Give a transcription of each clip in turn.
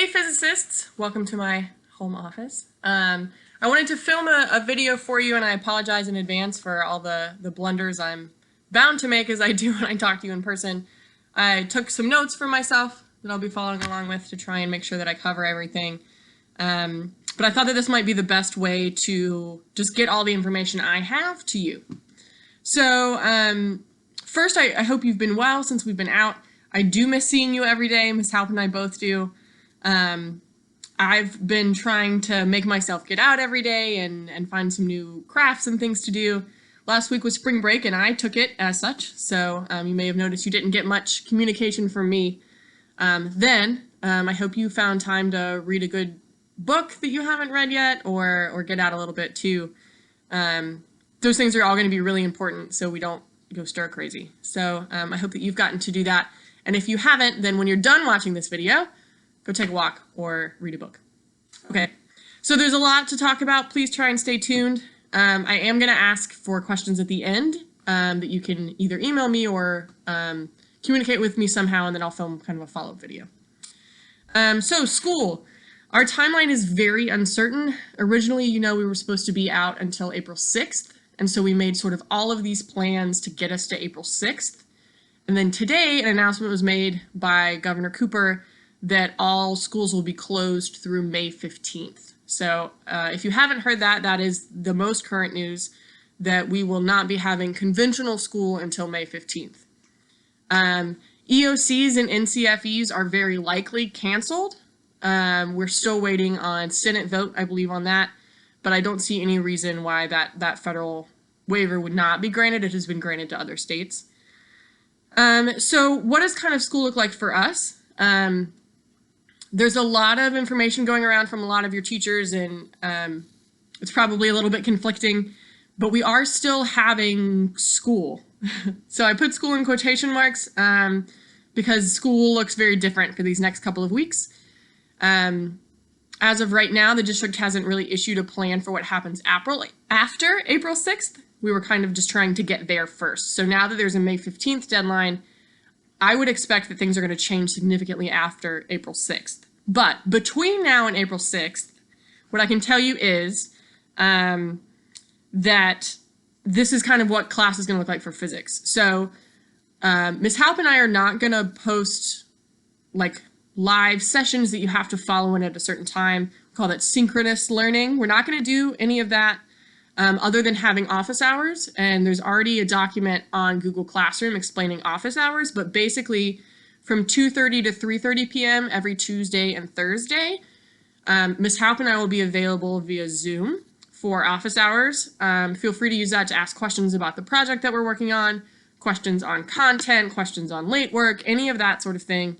Hey physicists, welcome to my home office. I wanted to film a video for you, and I apologize in advance for all the blunders I'm bound to make as I do when I talk to you in person. I took some notes for myself that I'll be following along with to try and make sure that I cover everything. But I thought that this might be the best way to just get all the information I have to you. So first, I hope you've been well since we've been out. I do miss seeing you every day. Miss Halp and I both do. I've been trying to make myself get out every day and find some new crafts and things to do. Last week was spring break and I took it as such, so you may have noticed you didn't get much communication from me then. I hope you found time to read a good book that you haven't read yet, or get out a little bit too. Those things are all going to be really important so we don't go stir crazy. So I hope that you've gotten to do that. And if you haven't, then when you're done watching this video, go take a walk or read a book. Okay, so there's a lot to talk about. Please try and stay tuned. I am going to ask for questions at the end that you can either email me or communicate with me somehow, and then I'll film kind of a follow-up video. So school. Our timeline is very uncertain. Originally, you know, we were supposed to be out until April 6th, and so we made sort of all of these plans to get us to April 6th. And then today, an announcement was made by Governor Cooper that all schools will be closed through May 15th. So if you haven't heard that, that is the most current news, that we will not be having conventional school until May 15th. EOCs and NCFEs are very likely canceled. We're still waiting on Senate vote, I believe, on that, but I don't see any reason why that federal waiver would not be granted. It has been granted to other states. So what does kind of school look like for us? There's a lot of information going around from a lot of your teachers, and it's probably a little bit conflicting, but we are still having school. So I put school in quotation marks because school looks very different for these next couple of weeks. As of right now, the district hasn't really issued a plan for what happens after April 6th. We were kind of just trying to get there first. So now that there's a May 15th deadline, I would expect that things are going to change significantly after April 6th. But between now and April 6th, what I can tell you is that this is kind of what class is going to look like for physics. So Ms. Halp and I are not going to post like live sessions that you have to follow in at a certain time. We call that synchronous learning. We're not going to do any of that other than having office hours. And there's already a document on Google Classroom explaining office hours, but basically from 2:30 to 3:30 p.m. every Tuesday and Thursday, Ms. Halp and I will be available via Zoom for office hours. Feel free to use that to ask questions about the project that we're working on, questions on content, questions on late work, any of that sort of thing.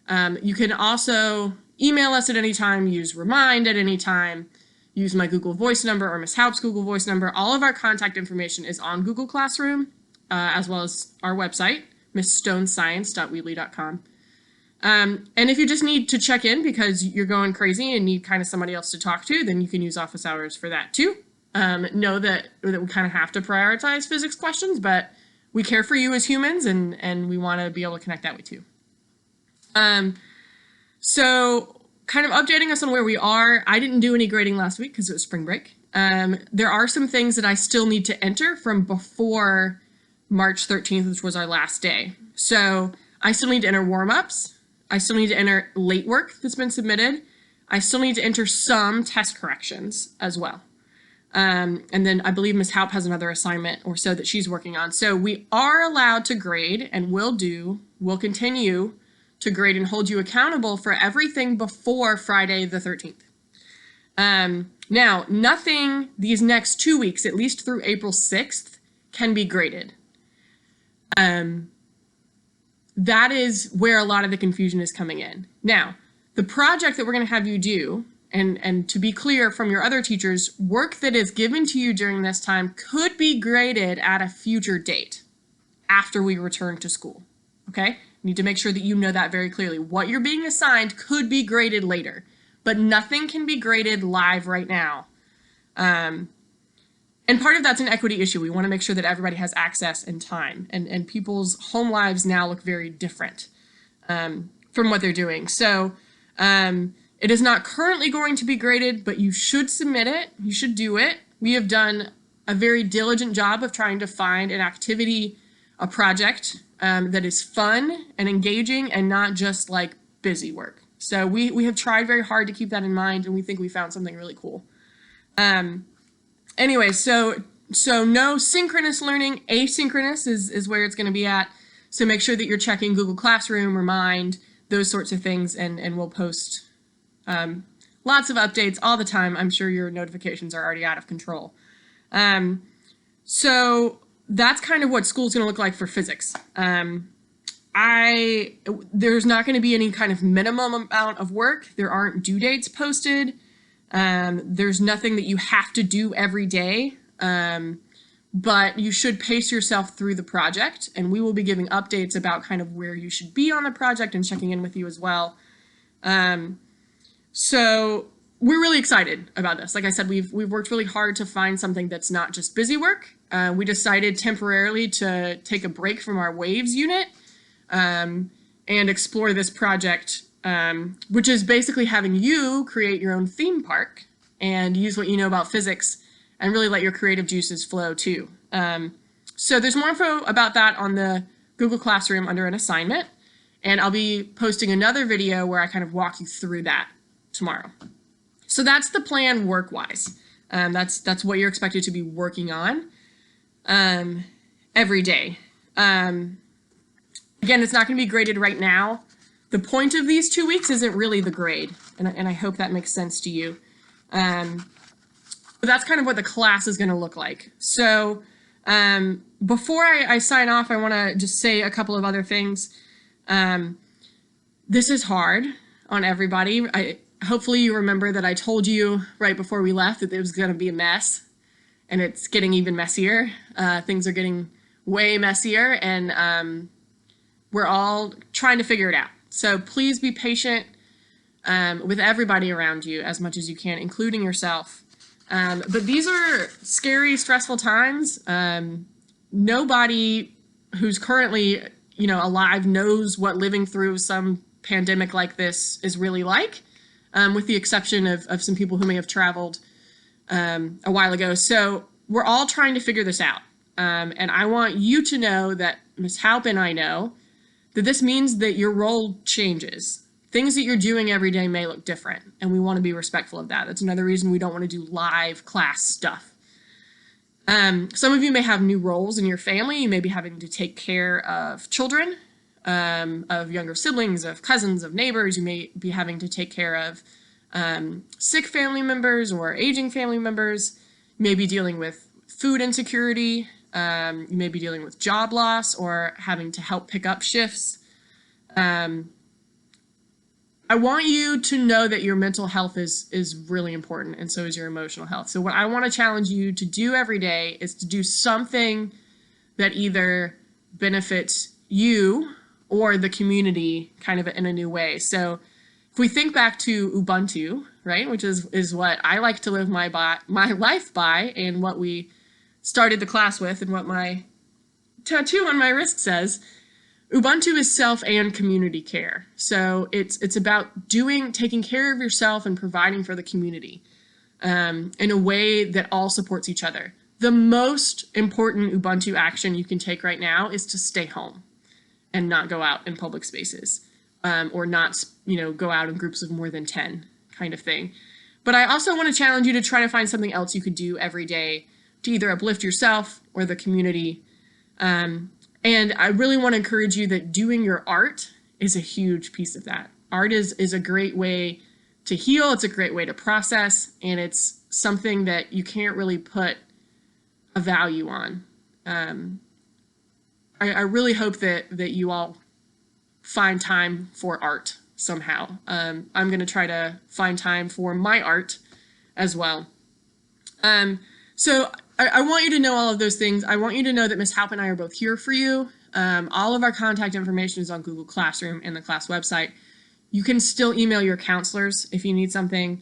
You can also email us at any time, use Remind at any time, use my Google Voice number or Ms. Halp's Google Voice number. All of our contact information is on Google Classroom, as well as our website, missstonescience.weebly.com. And if you just need to check in because you're going crazy and need kind of somebody else to talk to, then you can use office hours for that too. Know that we kind of have to prioritize physics questions, but we care for you as humans, and we want to be able to connect that way too. So kind of updating us on where we are. I didn't do any grading last week because it was spring break. There are some things that I still need to enter from before March 13th, which was our last day. So I still need to enter warm-ups. I still need to enter late work that's been submitted. I still need to enter some test corrections as well. And then I believe Ms. Halp has another assignment or so that she's working on. So we are allowed to grade, and will continue to grade and hold you accountable for everything before Friday the 13th. Now, nothing these next 2 weeks, at least through April 6th, can be graded. That is where a lot of the confusion is coming in. Now, the project that we're going to have you do, and to be clear from your other teachers, work that is given to you during this time could be graded at a future date after we return to school, okay? You need to make sure that you know that very clearly. What you're being assigned could be graded later, but nothing can be graded live right now. And part of that's an equity issue. We want to make sure that everybody has access and time, and people's home lives now look very different from what they're doing. So It is not currently going to be graded, but you should submit it. You should do it. We have done a very diligent job of trying to find an activity, a project that is fun and engaging and not just like busy work. So we have tried very hard to keep that in mind, and we think we found something really cool. Anyway, so no synchronous learning, asynchronous is where it's going to be at. So make sure that you're checking Google Classroom, Remind, those sorts of things, and we'll post lots of updates all the time. I'm sure your notifications are already out of control. So that's kind of what school's going to look like for physics. There's not going to be any kind of minimum amount of work. There aren't due dates posted. There's nothing that you have to do every day, but you should pace yourself through the project, and we will be giving updates about kind of where you should be on the project and checking in with you as well. So we're really excited about this. Like I said, we've worked really hard to find something that's not just busy work. We decided temporarily to take a break from our Waves unit and explore this project, which is basically having you create your own theme park and use what you know about physics and really let your creative juices flow too. So there's more info about that on the Google Classroom under an assignment, and I'll be posting another video where I kind of walk you through that tomorrow. So that's the plan work-wise. That's what you're expected to be working on every day. Again, it's not going to be graded right now. The point of these 2 weeks isn't really the grade, and I hope that makes sense to you. But that's kind of what the class is going to look like. So before I sign off, I want to just say a couple of other things. This is hard on everybody. Hopefully you remember that I told you right before we left that it was going to be a mess, and it's getting even messier. Things are getting way messier, and we're all trying to figure it out. So please be patient with everybody around you as much as you can, including yourself. But these are scary, stressful times. Nobody who's currently, alive knows what living through some pandemic like this is really like, with the exception of some people who may have traveled a while ago. So we're all trying to figure this out. And I want you to know that Ms. Halp and I know that this means that your role changes. Things that you're doing every day may look different, and we want to be respectful of that. That's another reason we don't want to do live class stuff. Some of you may have new roles in your family. You may be having to take care of children, of younger siblings, of cousins, of neighbors. You may be having to take care of sick family members or aging family members. You may be dealing with food insecurity. You may be dealing with job loss or having to help pick up shifts. I want you to know that your mental health is really important, and so is your emotional health. So what I want to challenge you to do every day is to do something that either benefits you or the community kind of in a new way. So if we think back to Ubuntu, right, which is what I like to live my life by, and what we started the class with, and what my tattoo on my wrist says, Ubuntu is self and community care. So it's about taking care of yourself and providing for the community in a way that all supports each other. The most important Ubuntu action you can take right now is to stay home and not go out in public spaces, or not, go out in groups of more than 10 kind of thing. But I also want to challenge you to try to find something else you could do every day to either uplift yourself or the community. And I really want to encourage you that doing your art is a huge piece of that. Art is a great way to heal. It's a great way to process, and it's something that you can't really put a value on. I really hope that you all find time for art somehow. I'm going to try to find time for my art as well. So I want you to know all of those things. I want you to know that Ms. Halp and I are both here for you. All of our contact information is on Google Classroom and the class website. You can still email your counselors if you need something.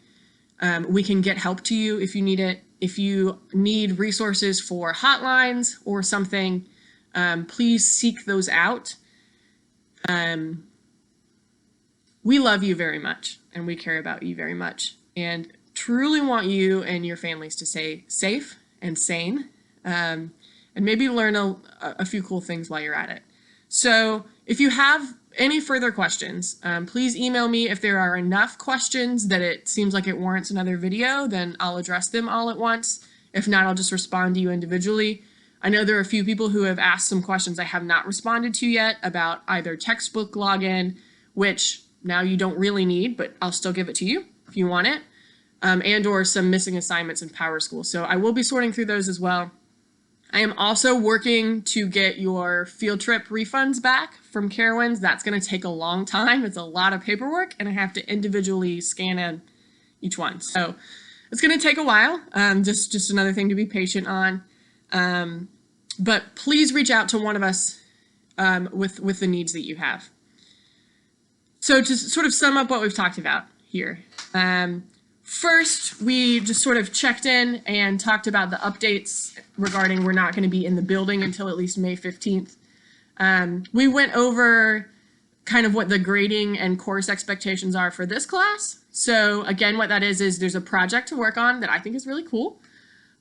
We can get help to you if you need it. If you need resources for hotlines or something, please seek those out. We love you very much, and we care about you very much, and truly want you and your families to stay safe and sane, and maybe learn a few cool things while you're at it. So if you have any further questions, please email me. If there are enough questions that it seems like it warrants another video, then I'll address them all at once. If not, I'll just respond to you individually. I know there are a few people who have asked some questions I have not responded to yet about either textbook login, which now you don't really need, but I'll still give it to you if you want it, and or some missing assignments in PowerSchool. So I will be sorting through those as well. I am also working to get your field trip refunds back from Carowinds. That's going to take a long time. It's a lot of paperwork, and I have to individually scan in each one. So it's going to take a while. Just another thing to be patient on. But please reach out to one of us with the needs that you have. So to sort of sum up what we've talked about here. First, we just sort of checked in and talked about the updates regarding we're not going to be in the building until at least May 15th. We went over kind of what the grading and course expectations are for this class. So again, what that is there's a project to work on that I think is really cool.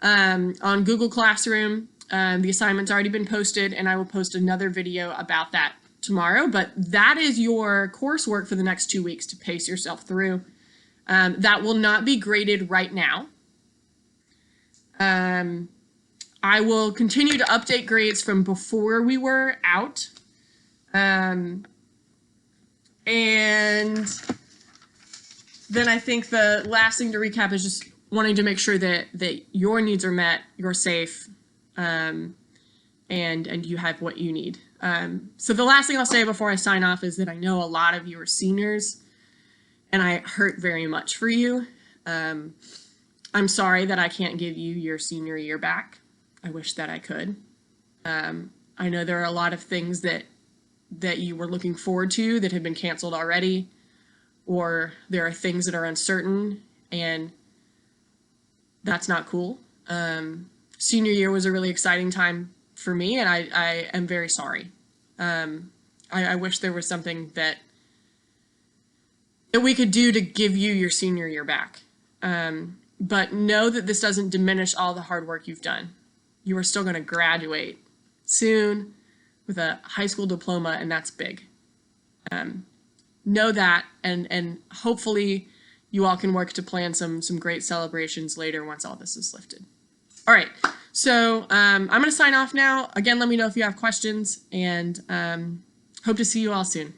On Google Classroom, the assignment's already been posted, and I will post another video about that tomorrow. But that is your coursework for the next 2 weeks to pace yourself through. That will not be graded right now. I will continue to update grades from before we were out. And then I think the last thing to recap is just wanting to make sure that your needs are met, you're safe, and you have what you need. So the last thing I'll say before I sign off is that I know a lot of you are seniors, and I hurt very much for you. I'm sorry that I can't give you your senior year back. I wish that I could. I know there are a lot of things that you were looking forward to that have been canceled already, or there are things that are uncertain, and that's not cool. Senior year was a really exciting time for me, and I am very sorry. I wish there was something that we could do to give you your senior year back. But know that this doesn't diminish all the hard work you've done. You are still going to graduate soon with a high school diploma, and that's big. Know that, and hopefully you all can work to plan some great celebrations later once all this is lifted. All right, so I'm going to sign off now. Again, let me know if you have questions, and hope to see you all soon.